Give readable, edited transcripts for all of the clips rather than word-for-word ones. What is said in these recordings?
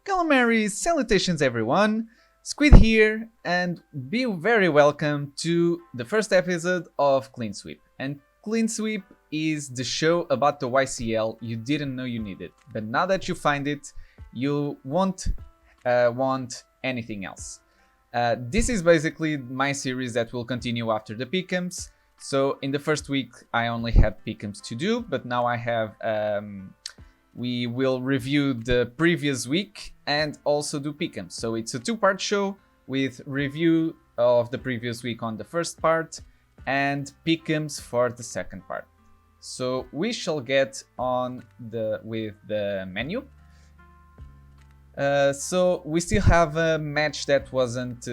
Calamari, salutations everyone, Squid here, and be very welcome to the first episode of Clean Sweep. And Clean Sweep is the show about the YCL you didn't know you needed, but now that you find it, you won't want anything else. This is basically my series that will continue after the pick'ems. So in the first week I only had pick'ems to do, but now I have we will review the previous week and also do pick'ems. So it's a two-part show with review of the previous week on the first part and pick'ems for the second part. So we shall get on with the menu. So we still have a match that wasn't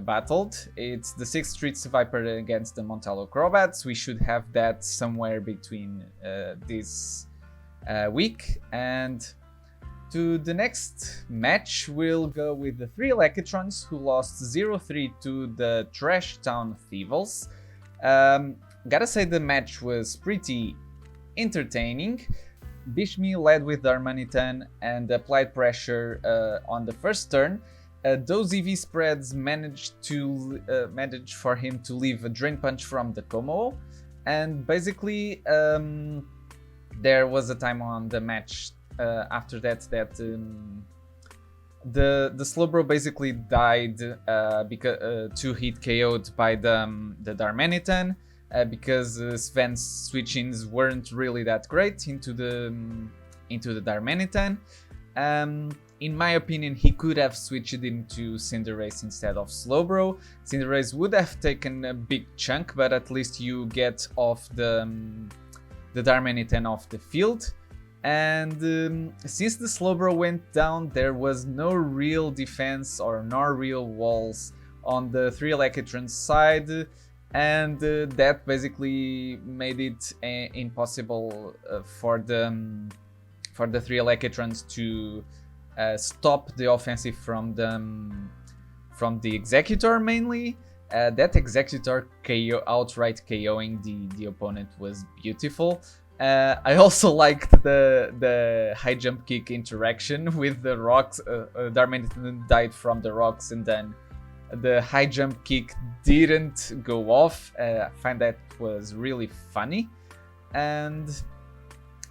battled. It's the 6th Street Viper against the Montalvo Crobats. We should have that somewhere between this week, and to the next match we'll go with the 3 Electrons, who lost 0-3 to the Trash Town Thieves. Gotta say the match was pretty entertaining. Bishmi led with Darmanitan and applied pressure on the first turn. Those EV spreads managed for him to leave a Drain Punch from the Como, and basically there was a time on the match after that the Slowbro basically died because 2 hit KO'd by the Darmanitan. Because Sven's switch-ins weren't really that great into the Darmanitan. In my opinion, he could have switched into Cinderace instead of Slowbro. Cinderace would have taken a big chunk, but at least you get off the Darmanitan off the field. And since the Slowbro went down, there was no real defense or no real walls on the 3 Electrons side. And that basically made it impossible for the 3 Electrons to stop the offensive from the Executor mainly. That Executor outright KOing the opponent was beautiful. I also liked the high jump kick interaction with the rocks. Darmanitan died from the rocks, and then the high jump kick didn't go off. I find that was really funny, and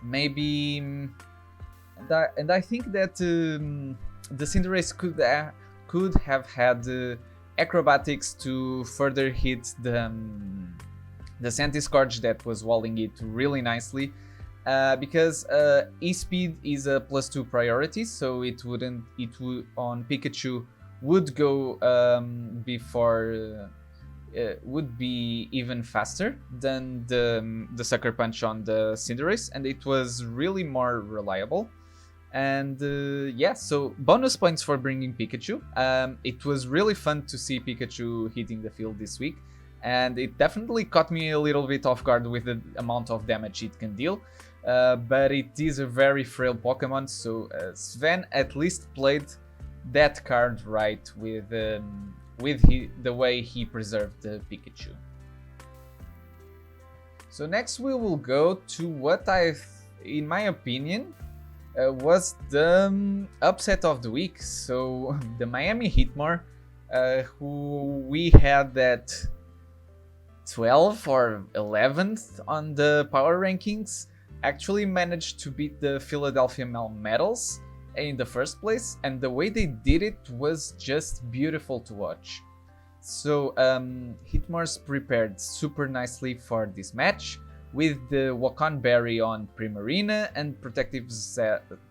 maybe, and I think that the Cinderace could have had acrobatics to further hit the Santiscorch that was walling it really nicely, because E-Speed is a +2 priority, so it would on Pikachu would go would be even faster than the Sucker Punch on the Cinderace, and it was really more reliable. And yeah, so bonus points for bringing Pikachu. It was really fun to see Pikachu hitting the field this week, and it definitely caught me a little bit off guard with the amount of damage it can deal. But it is a very frail Pokemon, so Sven at least played that card right with the way he preserved the Pikachu. So next we will go to what in my opinion, was the upset of the week. So the Miami Hitmar, who we had at 12th or 11th on the power rankings, actually managed to beat the Philadelphia Melmetals in the first place, and the way they did it was just beautiful to watch. So Hitmars prepared super nicely for this match with the Wakan Berry on Primarina and protective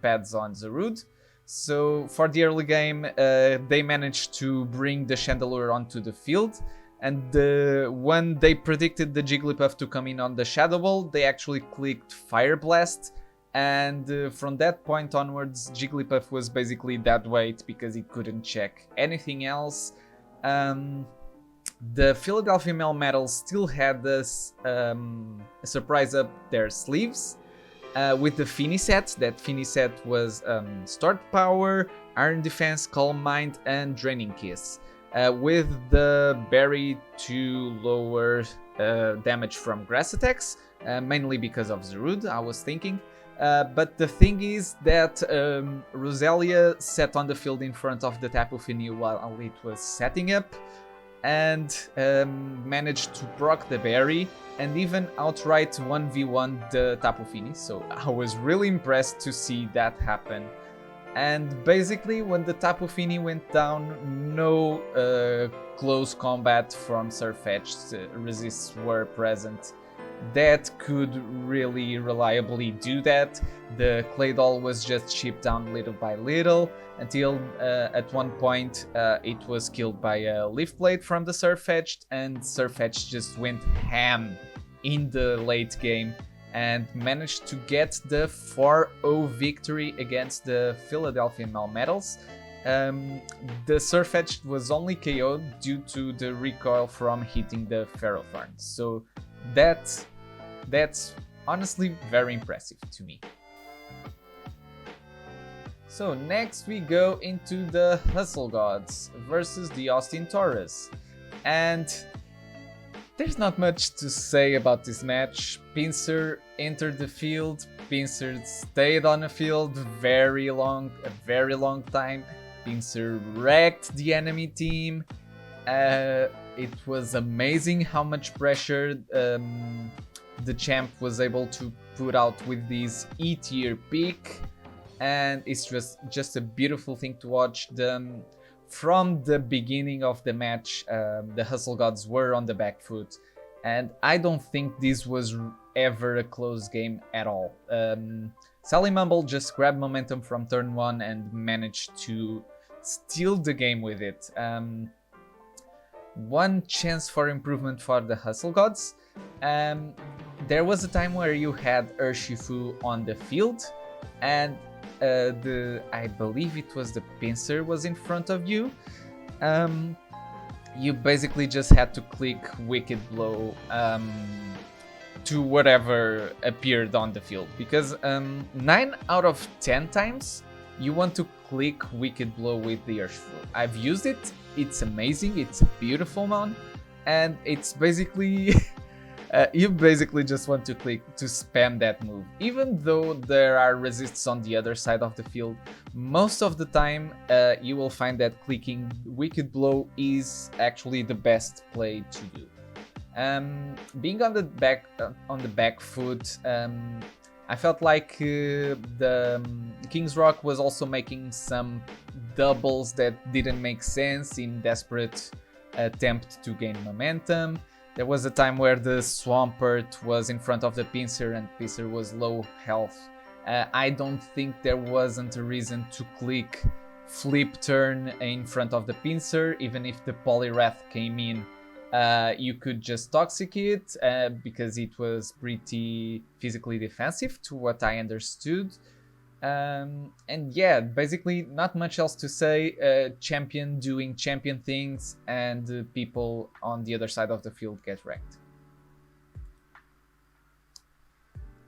pads on Zarude. So for the early game they managed to bring the Chandelure onto the field, and when they predicted the Jigglypuff to come in on the Shadow Ball, they actually clicked Fire Blast. And from that point onwards, Jigglypuff was basically dead weight because it couldn't check anything else. The Philadelphia Melmetals still had this a surprise up their sleeves with the Finiset. That Finiset was Start Power, Iron Defense, Calm Mind, and Draining Kiss, with the Berry to lower damage from grass attacks, mainly because of Zarude, I was thinking. But the thing is that Rosalia sat on the field in front of the Tapu Fini while it was setting up, and managed to proc the berry and even outright 1v1 the Tapu Fini. So I was really impressed to see that happen. And basically, when the Tapu Fini went down, no close combat from Sirfetch'd resists were present that could really reliably do that. The Claydol was just chipped down little by little until at one point it was killed by a Leaf Blade from the Sirfetch'd, and Sirfetch'd just went ham in the late game and managed to get the 4-0 victory against the Philadelphia Melmetals. The Sirfetch'd was only KO'd due to the recoil from hitting the Ferrothorn. So that's honestly very impressive to me. So next we go into the Hustle Gods versus the Austin Taurus. And there's not much to say about this match. Pinsir entered the field, Pinsir stayed on the field a very long time. Pinsir wrecked the enemy team. It was amazing how much pressure the champ was able to put out with this E-tier pick, and it's just a beautiful thing to watch. From the beginning of the match, the Hustle Gods were on the back foot, and I don't think this was ever a close game at all. Salimumble just grabbed momentum from turn 1 and managed to steal the game with it. One chance for improvement for the Hustle Gods. There was a time where you had Urshifu on the field, and I believe it was the Pinsir was in front of you. You basically just had to click Wicked Blow to whatever appeared on the field, because 9 out of 10 times you want to click Wicked Blow with the Urshifu. I've used it, it's amazing, it's a beautiful one, and it's basically you basically just want to click to spam that move. Even though there are resists on the other side of the field, most of the time you will find that clicking Wicked Blow is actually the best play to do. Being on the back foot, I felt like the King's Rock was also making some doubles that didn't make sense in desperate attempt to gain momentum. There was a time where the Swampert was in front of the Pinsir and Pinsir was low health. I don't think there wasn't a reason to click Flip Turn in front of the Pinsir. Even if the Poliwrath came in, you could just Toxic it because it was pretty physically defensive to what I understood. And yeah, basically not much else to say. Champion doing champion things, and people on the other side of the field get wrecked.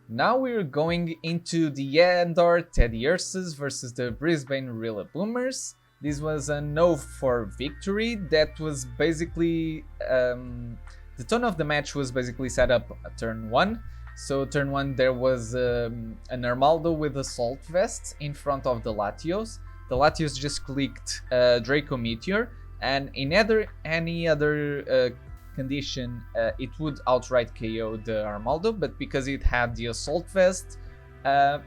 Now we're going into the Andor Teddiurses versus the Brisbane Rillaboomers. This was a no for victory. That was basically the tone of the match was basically set up at turn 1. So turn 1 there was an Armaldo with Assault Vest in front of the Latios. The Latios just clicked Draco Meteor, and in any other condition it would outright KO the Armaldo, but because it had the Assault Vest,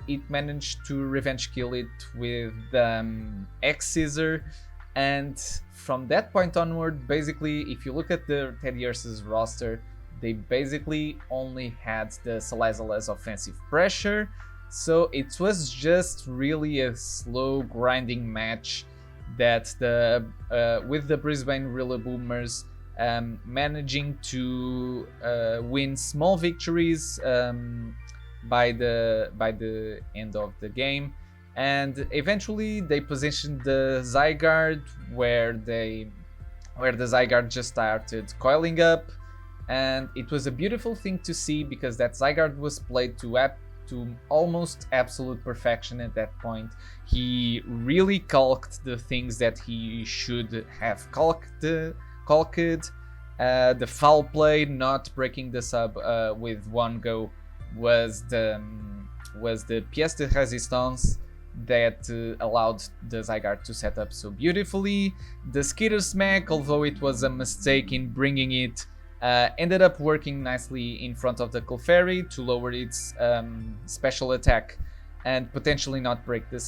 it managed to revenge kill it with X Scissor. And from that point onward, basically, if you look at the Teddiurses roster, they basically only had the Salazzle as offensive pressure, so it was just really a slow grinding match that with the Brisbane Rillaboomers managing to win small victories by the end of the game, and eventually they positioned the Zygarde where the Zygarde just started coiling up. And it was a beautiful thing to see, because that Zygarde was played to almost absolute perfection at that point. He really calked the things that he should have calked. The foul play, not breaking the sub with one go, was was the pièce de résistance that allowed the Zygarde to set up so beautifully. The Skitter Smack, although it was a mistake in bringing it, ended up working nicely in front of the Clefairy to lower its special attack and potentially not break the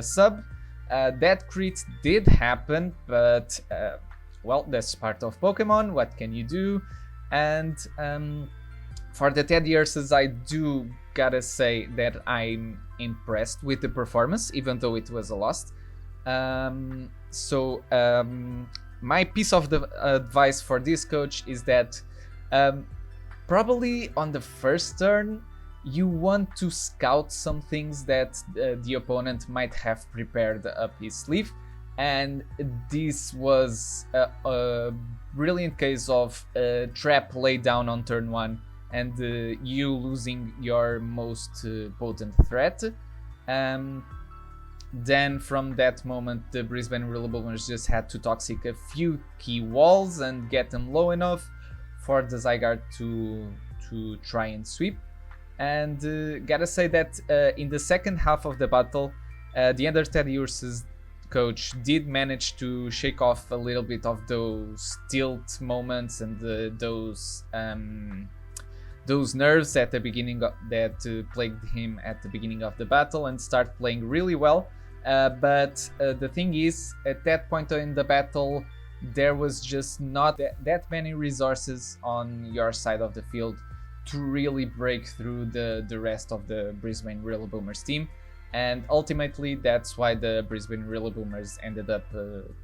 sub. That crit did happen, but well, that's part of Pokemon. What can you do? And for the Teddy Ursus, I do gotta say that I'm impressed with the performance, even though it was a loss. My piece of the advice for this coach is that probably on the first turn, you want to scout some things that the opponent might have prepared up his sleeve. And this was a brilliant case of a trap laid down on turn 1 and you losing your most potent threat. Then from that moment, the Brisbane Rillaboomers just had to toxic a few key walls and get them low enough for the Zygarde to try and sweep. And gotta say that in the second half of the battle, the Under Teddy Ursus coach did manage to shake off a little bit of those tilt moments and those nerves at the beginning that plagued him at the beginning of the battle and start playing really well. But the thing is, at that point in the battle, there was just not that many resources on your side of the field to really break through the rest of the Brisbane Rillaboomers team. And ultimately, that's why the Brisbane Rillaboomers ended up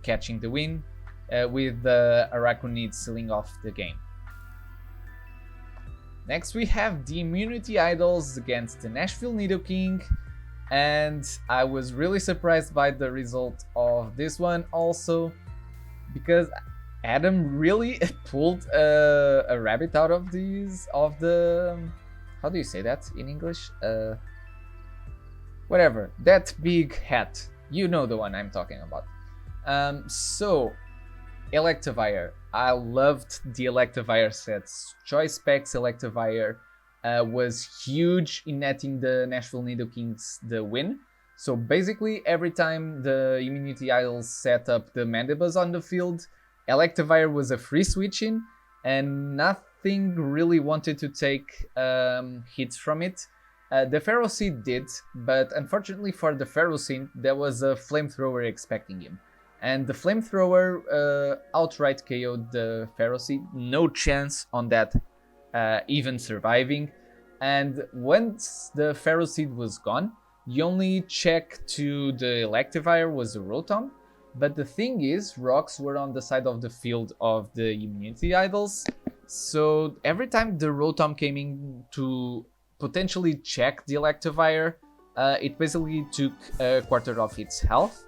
catching the win, with the Araquanid sealing off the game. Next, we have the Immunity Idols against the Nashville Nidoking, and I was really surprised by the result of this one also, because Adam really pulled a rabbit out of the how do you say that in English? Whatever, that big hat. You know the one I'm talking about. So, Electivire. I loved the Electivire sets. Choice Specs Electivire was huge in netting the Nashville Nidokings the win. So basically, every time the Immunity Idols set up the Mandibuzz on the field, Electivire was a free switch in, and nothing really wanted to take hits from it. The Ferroseed did, but unfortunately for the Ferroseed, there was a Flamethrower expecting him. And the Flamethrower outright KO'd the Ferroseed, no chance on that even surviving. And once the Ferroseed was gone, the only check to the Electivire was a Rotom. But the thing is, rocks were on the side of the field of the Immunity Idols. So every time the Rotom came in to potentially check the Electivire, it basically took a quarter of its health.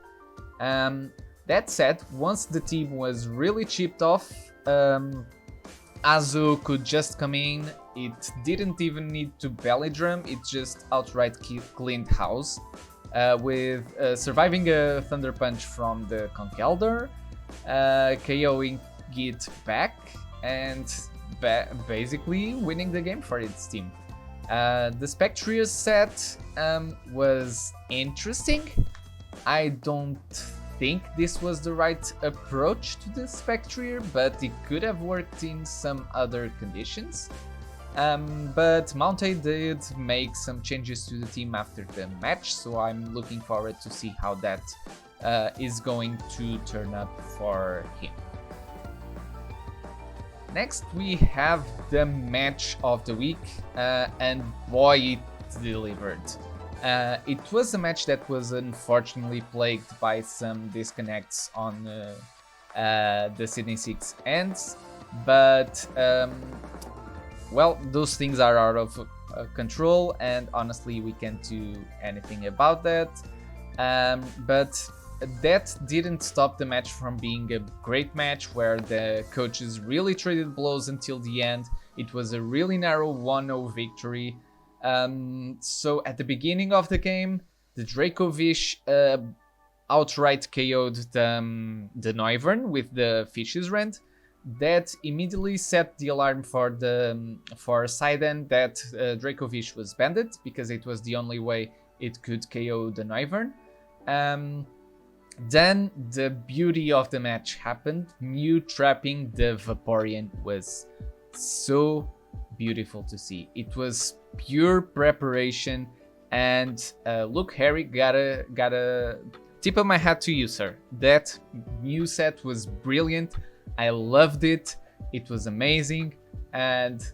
That said, once the team was really chipped off, Azu could just come in. It didn't even need to belly drum, it just outright cleaned house, with surviving a Thunder Punch from the Conkeldurr, KOing it back, and basically winning the game for its team. The Spectrius set was interesting. I don't think this was the right approach to the Spectrier, but it could have worked in some other conditions. But Mountay did make some changes to the team after the match, so I'm looking forward to see how that is going to turn up for him. Next, we have the match of the week, and boy, it delivered. It was a match that was unfortunately plagued by some disconnects on the Sydney Six ends, but well, those things are out of control, and honestly, we can't do anything about that. But that didn't stop the match from being a great match where the coaches really traded blows until the end. It was a really narrow 1-0 victory. So at the beginning of the game, the Dracovish outright KO'd the Noivern with the Fish's Rend. that immediately set the alarm for Sidon that Dracovish was banded, because it was the only way it could KO the Noivern. Then the beauty of the match happened. Mew trapping the Vaporeon was so beautiful to see. It was pure preparation, and look, Harry, gotta tip of my hat to you, sir. That Mew set was brilliant. I loved it. It was amazing, and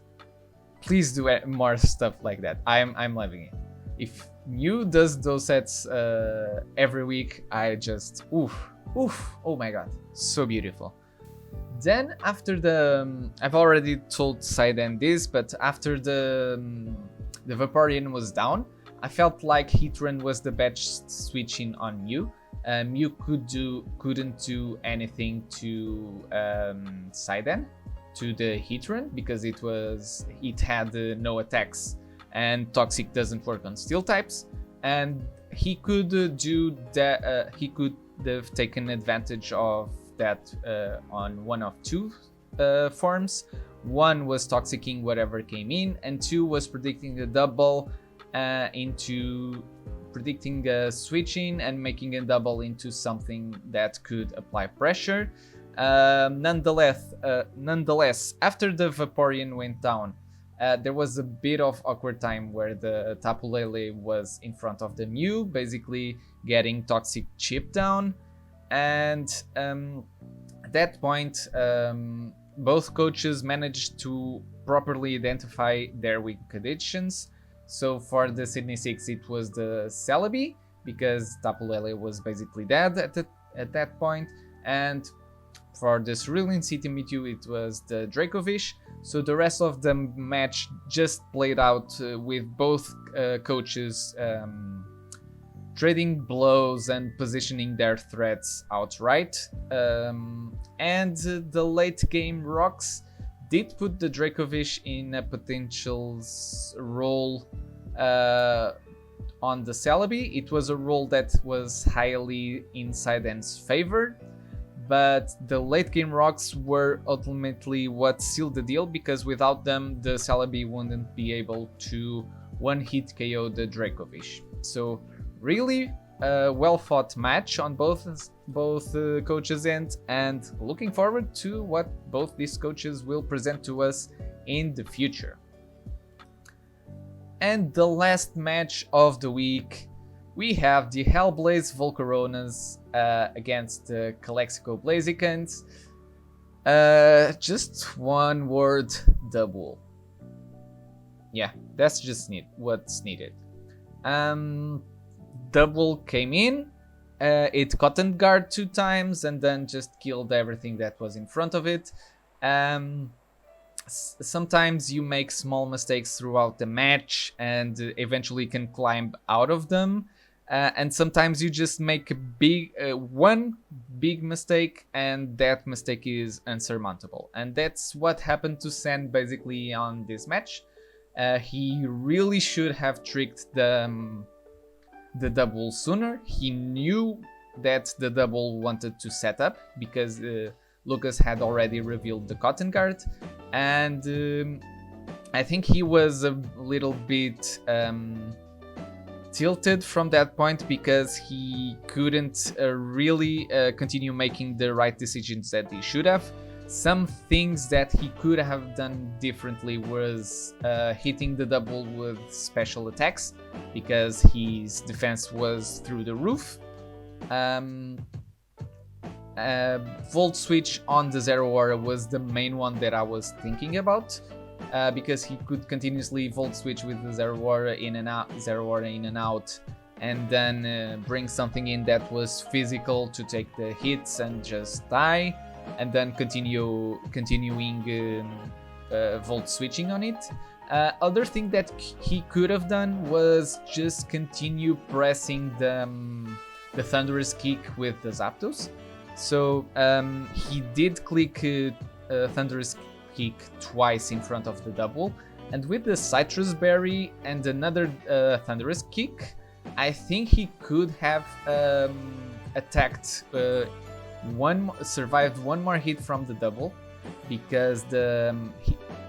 please do more stuff like that. I'm loving it. If Mew does those sets every week, I just oof, oh my god, so beautiful. Then after I've already told Sidon this, but after the Vaporeon was down, I felt like Heatran was the best switching on Mew. Mew couldn't do anything to Sidon, to the Heatran, because it had no attacks, and Toxic doesn't work on Steel types, and he could do that. He could have taken advantage of that on one of two forms. One was Toxicking whatever came in, and two was predicting a double into predicting switching and making a double into something that could apply pressure. Nonetheless, after the Vaporeon went down, there was a bit of awkward time where the Tapu Lele was in front of the Mew, basically getting Toxic Chip down. And at that point, both coaches managed to properly identify their weak conditions. So for the Sydney 6, it was the Celebi, because Tapu Lele was basically dead at that point. And for the Cerulean City Mewtwo, it was the Dracovish. So the rest of the match just played out with both coaches trading blows and positioning their threats outright. And the late game rocks did put the Dracovish in a potential role on the Celebi. It was a role that was highly in Sidon's favor, but the late game rocks were ultimately what sealed the deal, because without them the Celebi wouldn't be able to one-hit KO the Dracovish. So really well fought match on both coaches' end, and looking forward to what both these coaches will present to us in the future. And the last match of the week, we have the Hellblaze Volcaronas against the Calexico Blazicans. Just one word: double. Yeah, that's just what's needed. Double came in, it cotton guard 2 times and then just killed everything that was in front of it. Sometimes you make small mistakes throughout the match and eventually can climb out of them, and sometimes you just make one big mistake and that mistake is unsurmountable, and that's what happened to Sen basically on this match. He really should have tricked the double sooner. He knew that the double wanted to set up, because Lucas had already revealed the cotton guard, and I think he was a little bit tilted from that point, because he couldn't really continue making the right decisions that he should have. Some things that he could have done differently was hitting the double with special attacks, because his defense was through the roof. Volt switch on the Zero Aura was the main one that I was thinking about, because he could continuously Volt switch with the Zero Aura in and out, and then bring something in that was physical to take the hits and just die, and then continuing Volt switching on it. Other thing that he could have done was just continue pressing the Thunderous Kick with the Zapdos. So he did click Thunderous Kick twice in front of the double, and with the Citrus Berry and another Thunderous Kick, I think he could have attacked survived one more hit from the double, because the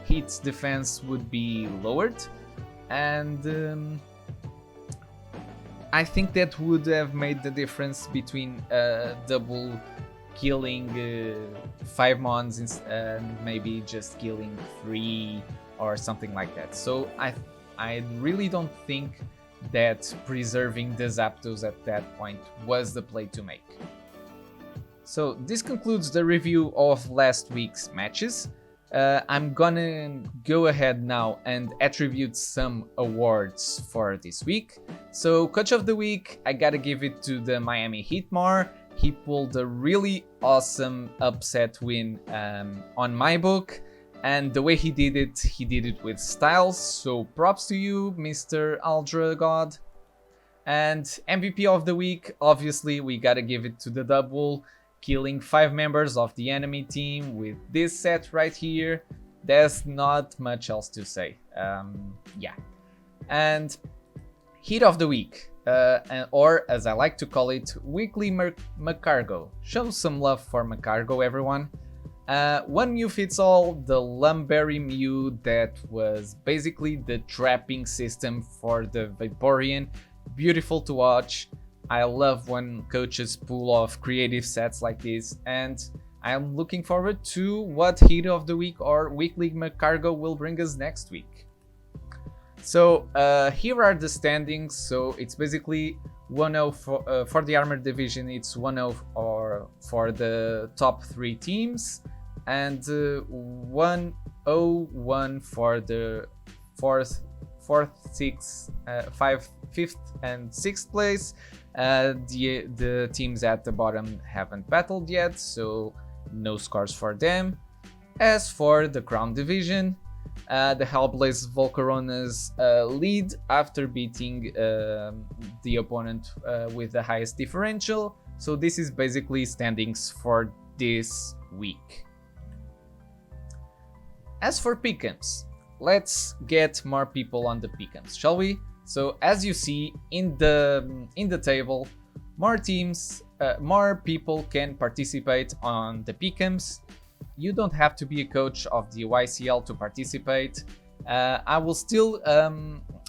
heat defense would be lowered, and I think that would have made the difference between double killing 5 mons and maybe just killing 3 or something like that. So I really don't think that preserving the Zapdos at that point was the play to make. So this concludes the review of last week's matches. I'm gonna go ahead now and attribute some awards for this week. So Coach of the Week, I gotta give it to the Miami Heatmar. He pulled a really awesome upset win on my book, and the way he did it with style, so props to you, Mr. Aldra God. And MVP of the week, obviously we gotta give it to the double, killing 5 members of the enemy team with this set right here. There's not much else to say. Yeah. And Hit of the Week, or as I like to call it, Weekly Macargo. Show some love for Macargo, everyone. One Mew fits all, the Lumberry Mew that was basically the trapping system for the Vaporeon. Beautiful to watch. I love when coaches pull off creative sets like this, and I'm looking forward to what Hit of the Week or Weekly Macargo will bring us next week. So here are the standings. So it's basically 1-0 for the Armored Division, it's 1-0 for the top 3 teams, and 1-0-1 for the 4th, 5th and 6th place. The teams at the bottom haven't battled yet, so no scores for them. As for the Crown Division, the Hellblaze Volcaronas lead after beating the opponent with the highest differential. So this is basically standings for this week. As for pick'ems, let's get more people on the pick'ems, shall we? So as you see in the table, more teams, more people can participate on the pick'ems. You don't have to be a coach of the YCL to participate. I will still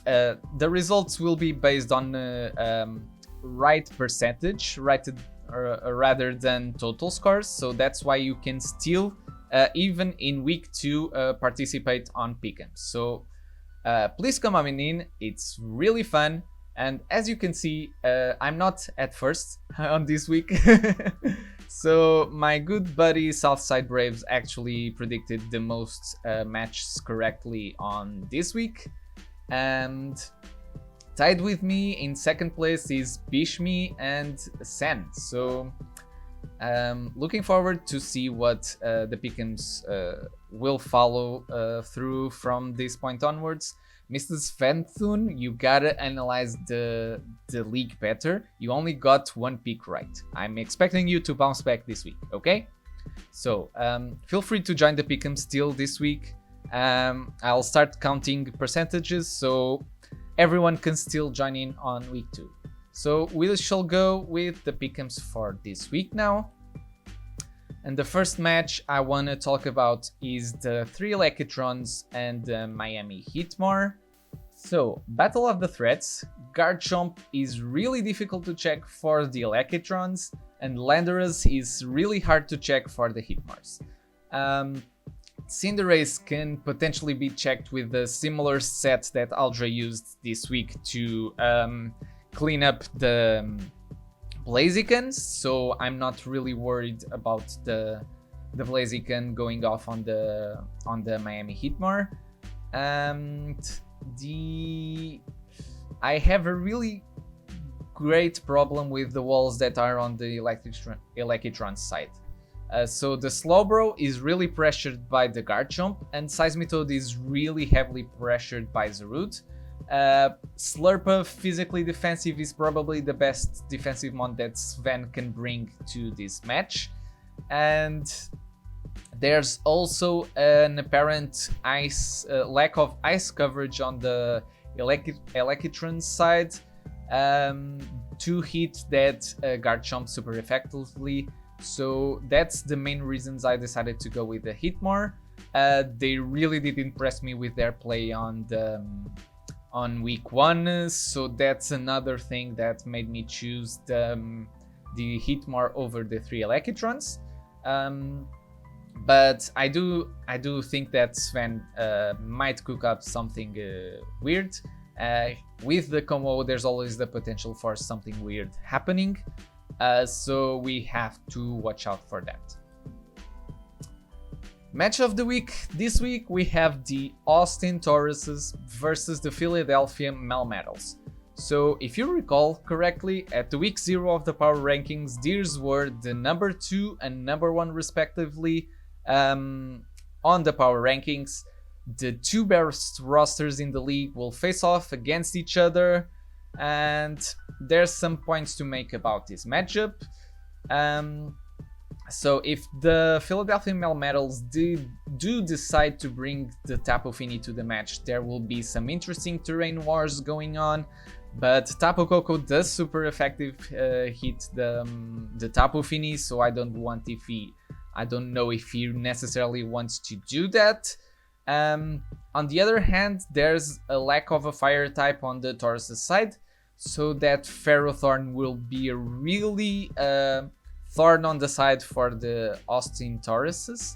the results will be based on right percentage, rather than total scores. So that's why you can still even in week 2 participate on pick'ems. So please come on in, it's really fun. And as you can see, I'm not at first on this week. So my good buddy Southside Braves actually predicted the most matches correctly on this week. And tied with me in second place is Bishmi and Sen. So looking forward to see what the pick'ems will follow through from this point onwards. Mr. Sventhun, you gotta analyze the league better. You only got 1 pick right. I'm expecting you to bounce back this week, okay? So feel free to join the pick'em still this week. I'll start counting percentages so everyone can still join in on week 2. So we shall go with the pick'ems for this week now. And the first match I want to talk about is the 3 Electrons and the Miami Heatmar. So, Battle of the Threats, Garchomp is really difficult to check for the Electrons, and Landorus is really hard to check for the Heatmars. Cinderace can potentially be checked with the similar set that Aldra used this week to clean up the Blaziken, so I'm not really worried about the Blaziken going off on the Miami Heatmar. And I have a really great problem with the walls that are on the Electron side. So the Slowbro is really pressured by the Garchomp, and Seismitoad is really heavily pressured by Zarude. Slurpa, physically defensive, is probably the best defensive mon that Sven can bring to this match. And there's also an apparent lack of ice coverage on the Electron side to hit that Garchomp super effectively. So that's the main reasons I decided to go with the Hitmar. They really did impress me with their play on week 1, so that's another thing that made me choose the Hitmar over the 3 Electrons. But I do think that Sven might cook up something weird. With the combo, there's always the potential for something weird happening, so we have to watch out for that. Match of the week. This week we have the Austin Tauruses versus the Philadelphia Melmetals. So if you recall correctly, at the week 0 of the power rankings, these were the number 2 and number 1 respectively on the power rankings. The 2 best rosters in the league will face off against each other, and there's some points to make about this matchup. So if the Philadelphia Melmetals do decide to bring the Tapu Fini to the match, there will be some interesting terrain wars going on. But Tapu Koko does super effective hit the Tapu Fini, so I don't know if he necessarily wants to do that. On the other hand, there's a lack of a fire type on the Taurus' side, so that Ferrothorn will be a really thorn on the side for the Austin Tauruses.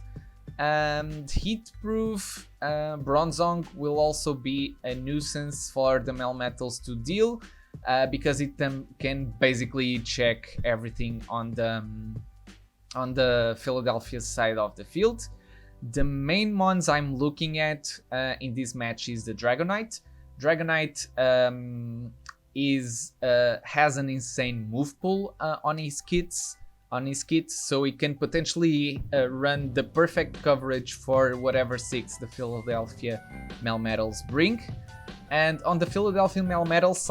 And Heatproof Bronzong will also be a nuisance for the Melmetals to deal, because it can basically check everything on the Philadelphia side of the field. The main mons I'm looking at in this match is the Dragonite. Dragonite has an insane move pool on his kits, so he can potentially run the perfect coverage for whatever 6 the Philadelphia Melmetals bring. And on the Philadelphia Melmetals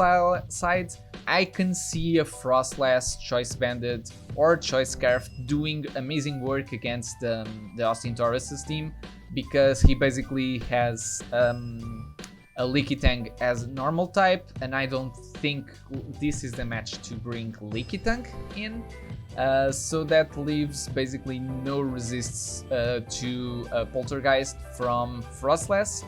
side, I can see a Frostlass, Choice Bandit, or Choice Scarf doing amazing work against the Austin Tauruses team, because he basically has a Leaky Tang as normal type, and I don't think this is the match to bring Leaky Tang in. So that leaves basically no resists to Poltergeist from Frostlass.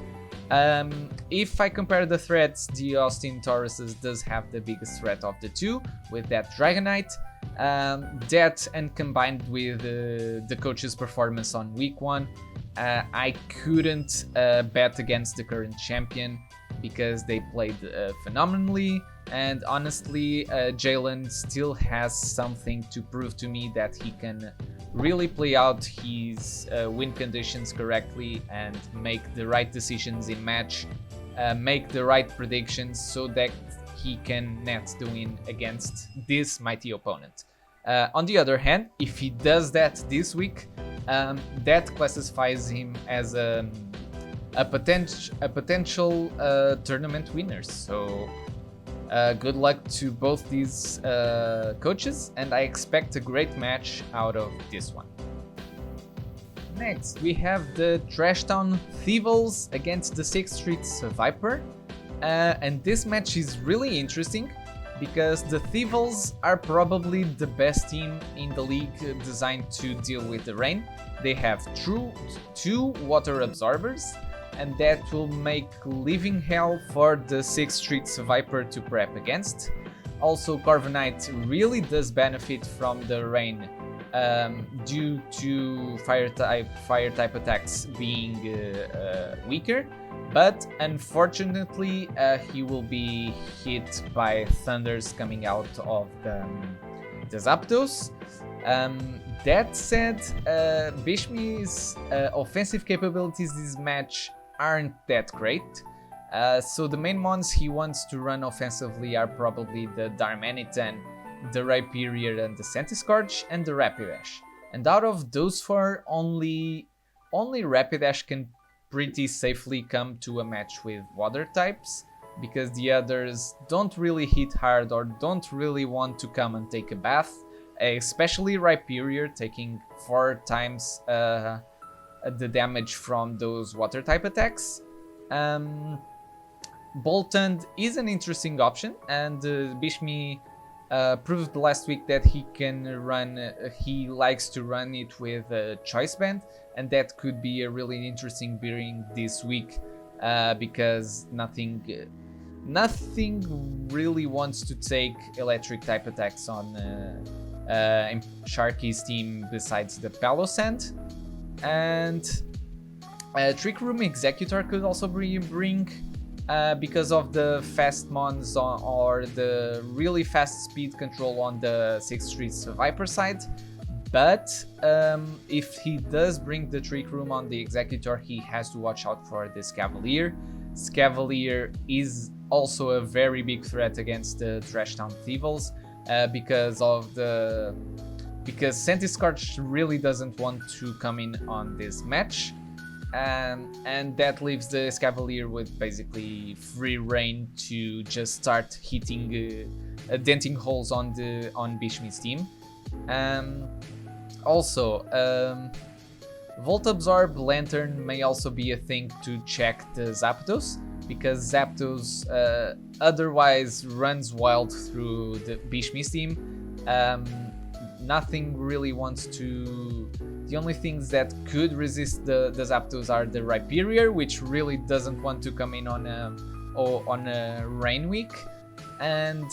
If I compare the threats, the Austin Tauruses does have the biggest threat of the 2 with that Dragonite. That, and combined with the coach's performance on week 1, I couldn't bet against the current champion, because they played phenomenally. And honestly, Jalen still has something to prove to me, that he can really play out his win conditions correctly and make the right decisions in match, make the right predictions, so that he can net the win against this mighty opponent. On the other hand, if he does that this week, that classifies him as a potential tournament winner. So good luck to both these coaches, and I expect a great match out of this one. Next, we have the Trashtown Thieves against the 6th Streets Viper, and this match is really interesting, because the Thieves are probably the best team in the league designed to deal with the rain. They have two water absorbers, and that will make living hell for the 6th Streets Viper to prep against. Also, Corviknight really does benefit from the rain due to fire type attacks being weaker, but unfortunately he will be hit by thunders coming out of the Zapdos. That said, Bishmi's offensive capabilities this match aren't that great. So the main mons he wants to run offensively are probably the Darmanitan, the Rhyperior and the Centiskorch, and the Rapidash. And out of those 4, only Rapidash can pretty safely come to a match with water types, because the others don't really hit hard or don't really want to come and take a bath, especially Rhyperior taking 4 times the damage from those water type attacks. Boltund is an interesting option, and Bishmi proved last week that he can run, he likes to run it with a choice band, and that could be a really interesting bearing this week, because nothing really wants to take electric type attacks on Sharky's team besides the Palosand. And Trick Room Executor could also bring because of the fast mons or the really fast speed control on the 6th Street Viper side. But if he does bring the Trick Room on the Executor, he has to watch out for this Cavalier. Cavalier is also a very big threat against the Trashtown Thieves because Sentiscorch really doesn't want to come in on this match. And that leaves the Cavalier with basically free reign to just start hitting, denting holes on Bishmi's team. Also, Volt Absorb Lantern may also be a thing to check the Zapdos, because Zapdos otherwise runs wild through the Bishmi's team. Nothing really wants to. The only things that could resist the Zapdos are the Rhyperior, which really doesn't want to come in on a rain week, and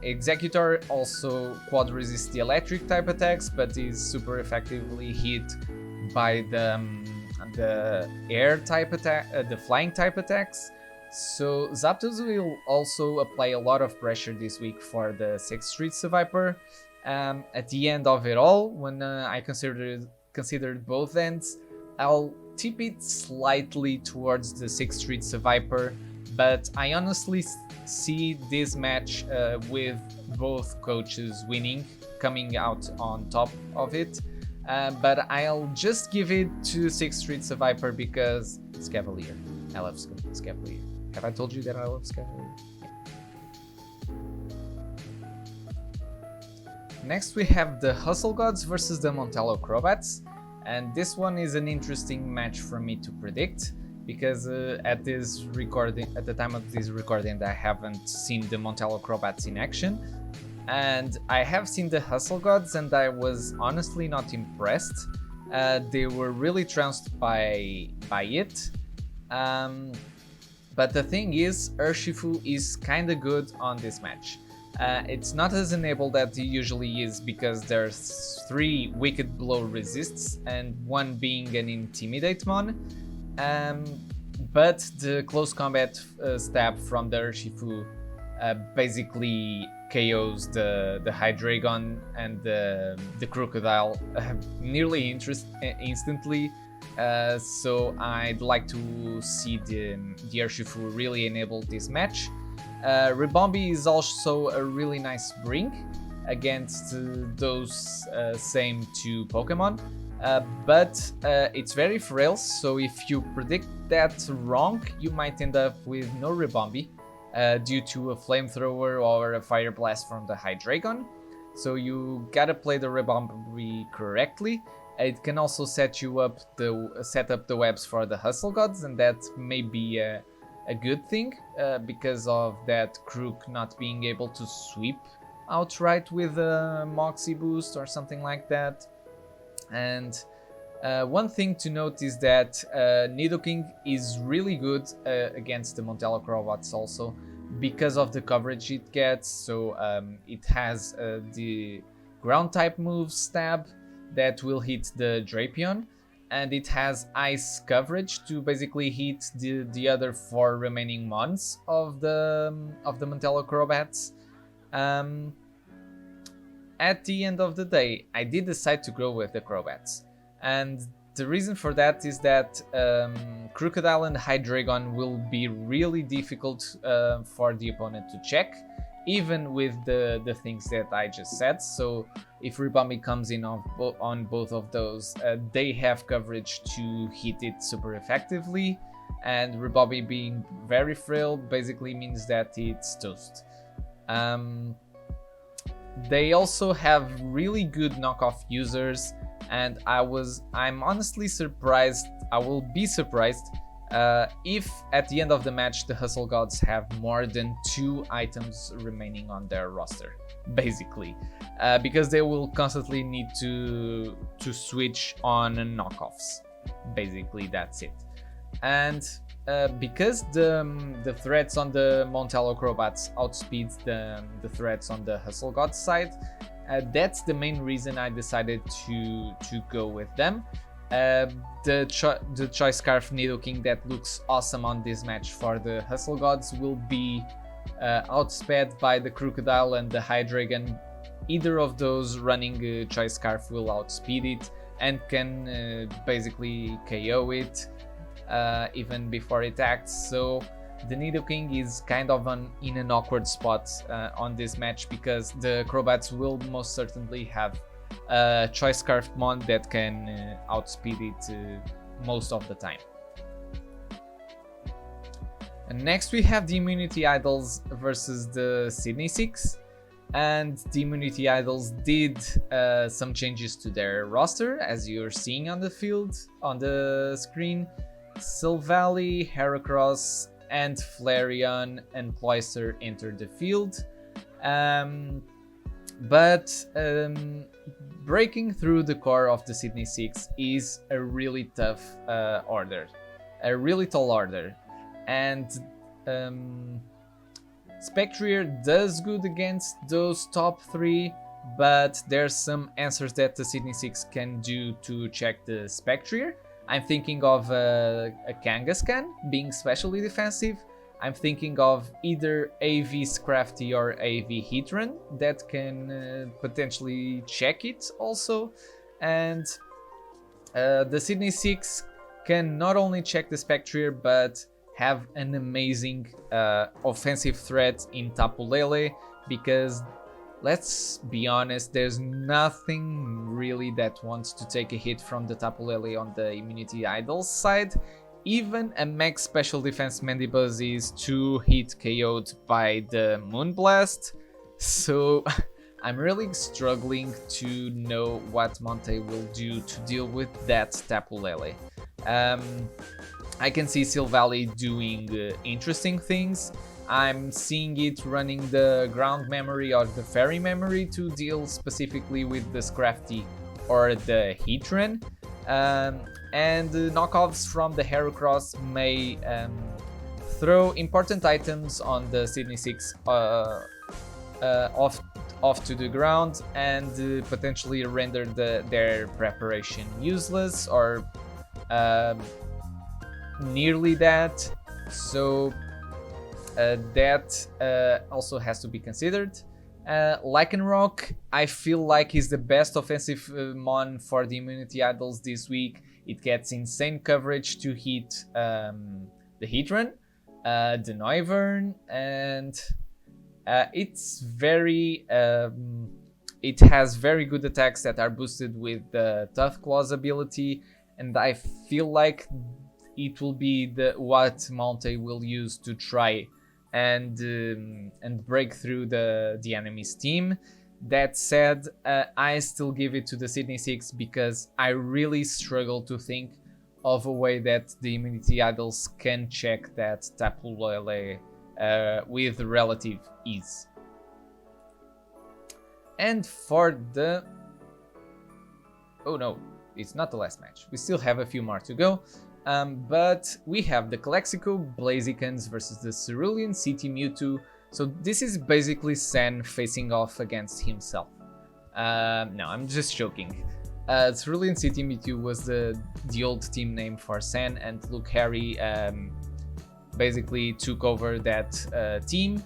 Executor also quad resists the electric type attacks, but is super effectively hit by the air type attack, the flying type attacks. So Zapdos will also apply a lot of pressure this week for the 6th Street Viper. At the end of it all, when I considered both ends, I'll tip it slightly towards the 6th Street Viper, but I honestly see this match with both coaches winning, coming out on top of it. But I'll just give it to 6th Street Viper because it's Cavalier. I love Cavalier. Have I told you that I love Cavalier? Next we have the Hustle Gods versus the Montello Crobats, and this one is an interesting match for me to predict because at the time of this recording, I haven't seen the Montello Crobats in action, and I have seen the Hustle Gods, and I was honestly not impressed. They were really trounced by it. But the thing is, Urshifu is kinda good on this match. It's not as enabled that he usually is because there's 3 Wicked Blow resists and 1 being an Intimidate mon. But the close combat stab from the Urshifu basically KOs the Hydreigon and the Crocodile nearly instantly. So I'd like to see the Urshifu really enable this match. Ribombee is also a really nice bring against those same 2 Pokemon, but it's very frail, so if you predict that wrong, you might end up with no Ribombee due to a Flamethrower or a Fire Blast from the Hydreigon. So you gotta play the Ribombee correctly. It can also set up the webs for the Hustle Gods, and that may be a good thing because of that Crook not being able to sweep outright with a Moxie boost or something like that. And one thing to note is that Nidoking is really good against the Montello Crobats also because of the coverage it gets. So it has the ground type move Stab that will hit the Drapion, and it has ice coverage to basically hit the other 4 remaining mons of the Montello Crobats. At the end of the day, I did decide to go with the Crobats, and the reason for that is that Crocodile and Hydreigon will be really difficult for the opponent to check, even with the things that I just said. So if Ribombee comes in on both of those, they have coverage to hit it super effectively, and Ribombee being very frail basically means that it's toast. They also have really good knockoff users, and I'm honestly surprised. I will be surprised if at the end of the match the Hustle Gods have more than 2 items remaining on their roster, basically, because they will constantly need to switch on knockoffs. Basically, that's it. And because the threats on the Montello Acrobats outspeeds the threats on the Hustle Gods side, that's the main reason I decided to go with them. The Choice Scarf Nidoking that looks awesome on this match for the Hustle Gods will be outsped by the Crocodile and the Hydreigon. Either of those running Choice Scarf will outspeed it and can basically KO it even before it acts. So the Nidoking is kind of in an awkward spot on this match, because the Crobats will most certainly have Choice Scarf Mon that can outspeed it most of the time. And next we have the Immunity Idols versus the Sydney 6, and the Immunity Idols did some changes to their roster, as you're seeing on the field, on the screen. Silvally, Heracross, and Flareon and Cloyster entered the field. But breaking through the core of the Sydney 6 is a really tough order, a really tall order, and Spectrier does good against those top 3, but there's some answers that the Sydney 6 can do to check the Spectrier. I'm thinking of a Kangaskhan being specially defensive. I'm thinking of either AV Scrafty or AV Heatran that can potentially check it also. And the Sydney 6 can not only check the Spectrier, but have an amazing offensive threat in Tapu Lele, because let's be honest, there's nothing really that wants to take a hit from the Tapu Lele on the Immunity Idols side. Even a max special defense Mandibuzz is 2 hit KO'd by the Moonblast, so I'm really struggling to know what Monte will do to deal with that Tapu Lele. I can see Silvally doing interesting things. I'm seeing it running the ground memory or the fairy memory to deal specifically with the Scrafty or the Heatran. And the knockoffs from the Heracross may throw important items on the Sydney 6 off to the ground and potentially render their preparation useless or nearly that. So that also has to be considered. Lycanroc, I feel like is the best offensive mon for the Immunity Idols this week. It gets insane coverage to hit the Heatran, the Noivern, and it's very it has very good attacks that are boosted with the Tough Claws ability, and I feel like it will be what Monte will use to try and break through the enemy's team. That said, I still give it to the Sydney 6 because I really struggle to think of a way that the Immunity Idols can check that Tapu Lele with relative ease. And for the... oh no, it's not the last match. We still have a few more to go. But we have the Calexico Blazikens versus the Cerulean City Mewtwo. So this is basically Sen facing off against himself. No, I'm just joking. Cerulean City Mewtwo was the old team name for Sen, and Luke Harry basically took over that team.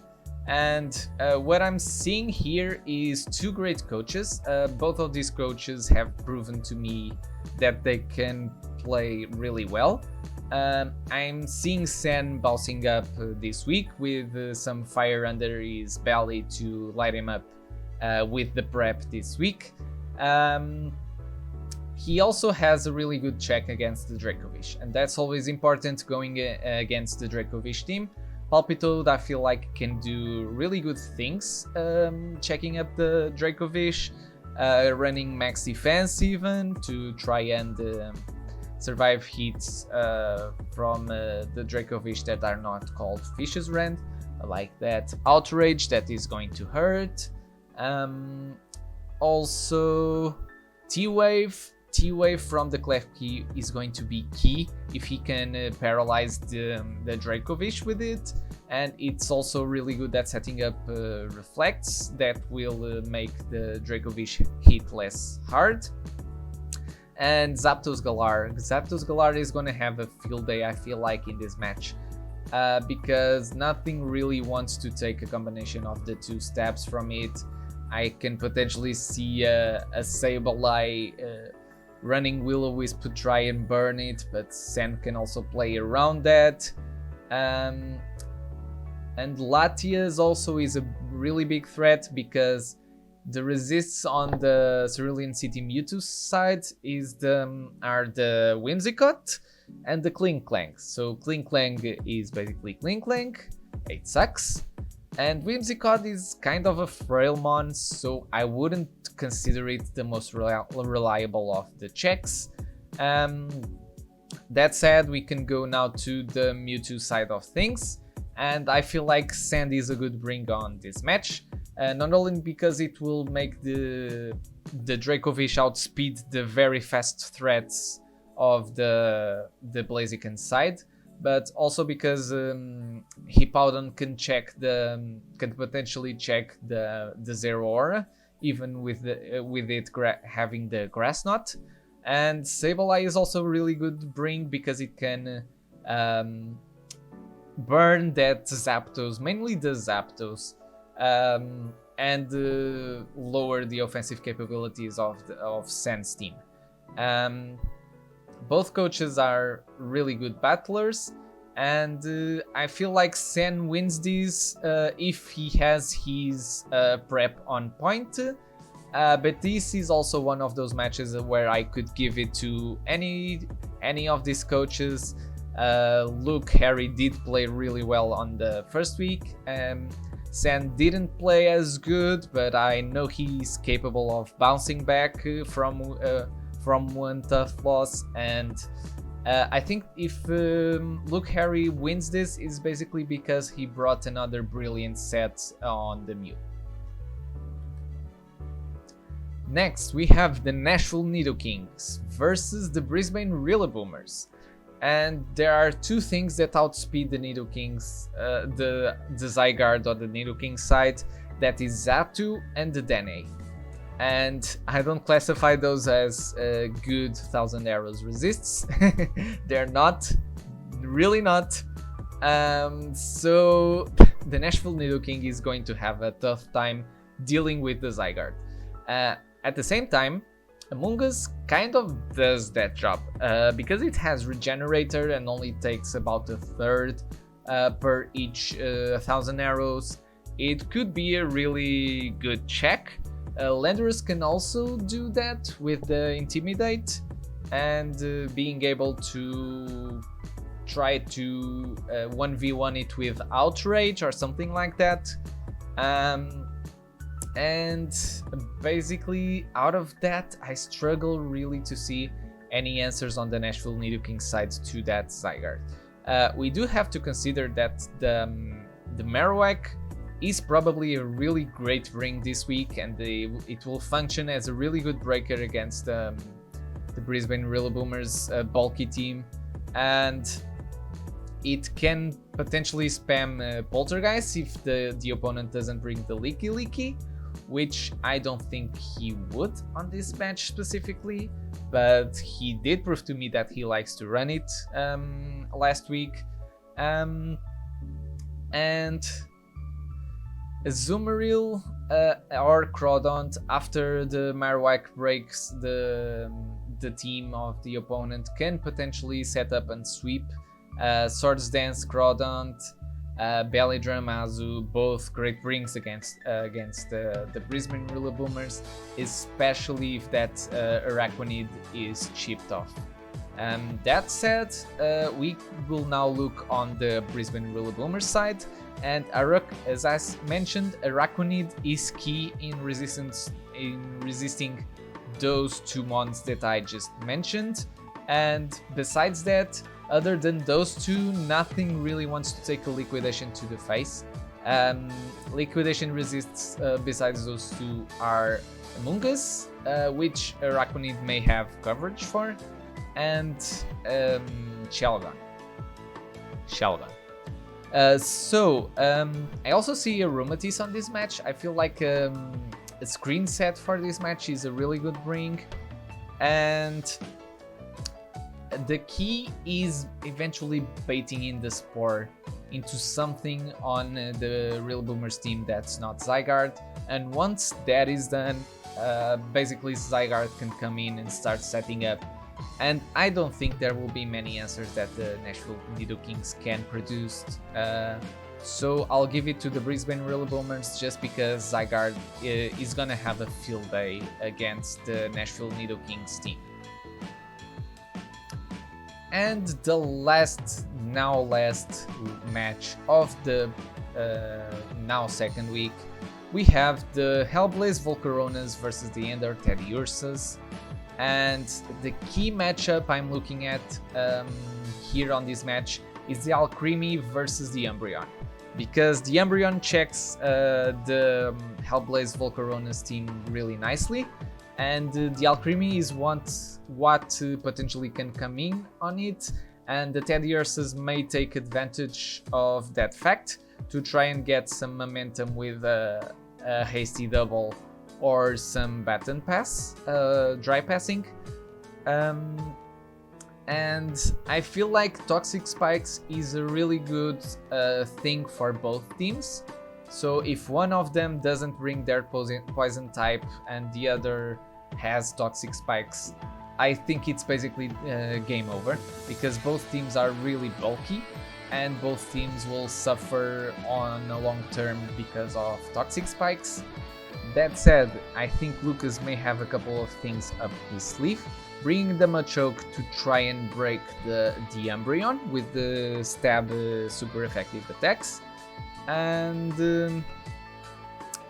And what I'm seeing here is 2 great coaches. Both of these coaches have proven to me that they can play really well. I'm seeing Sen bouncing up this week with some fire under his belly to light him up with the prep this week. He also has a really good check against the Dracovish, and that's always important going against the Dracovish team. Palpitoad, I feel like, can do really good things checking up the Dracovish, running max defense even to try and survive hits from the Dracovish that are not called Fish's Rend, like that Outrage that is going to hurt. Also T-Wave from the Clef Key is going to be key if he can paralyze the Dracovish with it, and it's also really good at setting up reflects that will make the Dracovish hit less hard. And Zapdos Galar is going to have a field day, I feel like, in this match, because nothing really wants to take a combination of the two stabs from it. I can potentially see a Sableye running Will-O-Wisp to try and burn it, but Sen can also play around that. And Latias also is a really big threat because the resists on the Cerulean City Mewtwo side are the Whimsicott and the Klinklang. So Klinklang is basically Klinklang, it sucks. And Whimsicott is kind of a frail mon, so I wouldn't consider it the most reliable of the checks. That said, we can go now to the Mewtwo side of things, and I feel like Sand is a good bring on this match, not only because it will make the Dracovish outspeed the very fast threats of the Blaziken side, but also because Hippowdon can potentially check the Zero Aura, even with it having the Grass Knot. And Sableye is also a really good bring because it can burn that Zapdos, mainly the Zapdos, and lower the offensive capabilities of Sen's team. Both coaches are really good battlers, and I feel like Sen wins this if he has his prep on point. But this is also one of those matches where I could give it to any of these coaches. Luke Harry did play really well on the first week. Sen didn't play as good, but I know he's capable of bouncing back from one tough loss, and I think if Luke Harry wins this, is basically because he brought another brilliant set on the Mew. Next, we have the Nashville Nidokings versus the Brisbane Rillaboomers. And there are two things that outspeed the Nidokings, the Zygarde on the Nidoking side, that is Xatu and the Dene. And I don't classify those as good 1000 Arrows resists. They're not, really not. So the Nashville Nidoking is going to have a tough time dealing with the Zygarde. At the same time, Among Us kind of does that job because it has Regenerator and only takes about a third per each 1000 arrows. It could be a really good check. Landorus can also do that with the Intimidate and being able to try to 1v1 it with Outrage or something like that. And basically out of that, I struggle really to see any answers on the Nashville Nidoking side to that Zygarde. We do have to consider that the Marowak is probably a really great ring this week, and it will function as a really good breaker against the Brisbane Rillaboomers bulky team, and it can potentially spam Poltergeist if the opponent doesn't bring the Leaky, which I don't think he would on this match specifically, but he did prove to me that he likes to run it last week. And Azumarill or Crawdont, after the Marowak breaks the team of the opponent, can potentially set up and sweep. Swords Dance, Crawdont, Belly Drum, Azu, both great brings against the Brisbane Rillaboomers, especially if that Araquanid is chipped off. That said, we will now look on the Brisbane Rillaboomers side, and as I mentioned, Araquanid is key in resisting those two mons that I just mentioned. And besides that, other than those two, nothing really wants to take a liquidation to the face. Liquidation resists besides those two are Among Us, which Araquanid may have coverage for, and Shelgon. I also see Aromatisse on this match. I feel like a screen set for this match is a really good bring, and the key is eventually baiting in the Spore into something on the Real Boomers team that's not Zygarde, and once that is done, basically Zygarde can come in and start setting up, and I don't think there will be many answers that the Nashville Nidokings can produce, so I'll give it to the Brisbane Real Boomers just because Zygarde is gonna have a field day against the Nashville Nidokings team. And the last match of the now second week, we have the Hellblaze Volcaronas versus the Ender Teddiursas. And the key matchup I'm looking at here on this match is the Alcremie versus the Umbreon. Because the Umbreon checks the Hellblaze Volcaronas team really nicely, and the Alcremie is what potentially can come in on it, and the Teddiursas may take advantage of that fact to try and get some momentum with a hasty double or some baton pass, dry passing. And I feel like Toxic Spikes is a really good thing for both teams. So if one of them doesn't bring their poison type and the other has Toxic Spikes, I think it's basically game over, because both teams are really bulky and both teams will suffer on a long term because of Toxic Spikes. That said, I think Lucas may have a couple of things up his sleeve, bringing the Machoke to try and break the Umbreon with the stab super effective attacks. And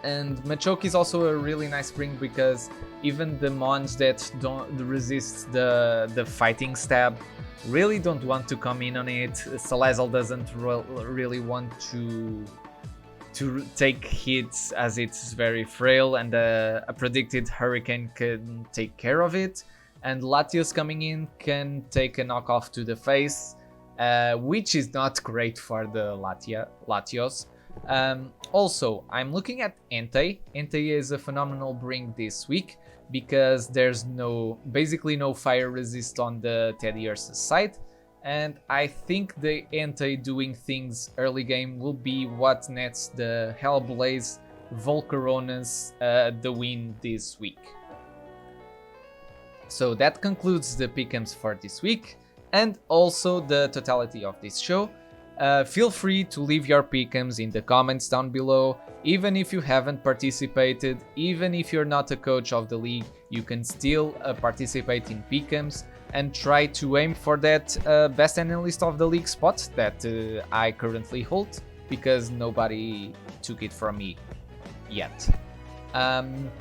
Machoke is also a really nice bring because even the mons that don't resist the fighting stab really don't want to come in on it. Salazzle doesn't really want to take hits as it's very frail, and a predicted Hurricane can take care of it. And Latios coming in can take a knockoff to the face, which is not great for the Latios. Also, I'm looking at Entei. Entei is a phenomenal bring this week because there's basically no fire resist on the Teddiursa side, and I think the Entei doing things early game will be what nets the Hellblaze Volcaronas the win this week. So that concludes the pick'ems for this week and also the totality of this show. Feel free to leave your pick'ems in the comments down below. Even if you haven't participated, even if you're not a coach of the league, you can still participate in pick'ems and try to aim for that best analyst of the league spot that I currently hold, because nobody took it from me yet.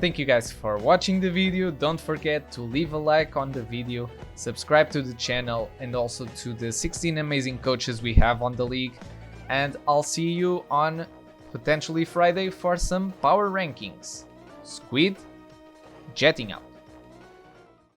Thank you guys for watching the video. Don't forget to leave a like on the video, subscribe to the channel, and also to the 16 amazing coaches we have on the league. And I'll see you on potentially Friday for some power rankings. Squid jetting out.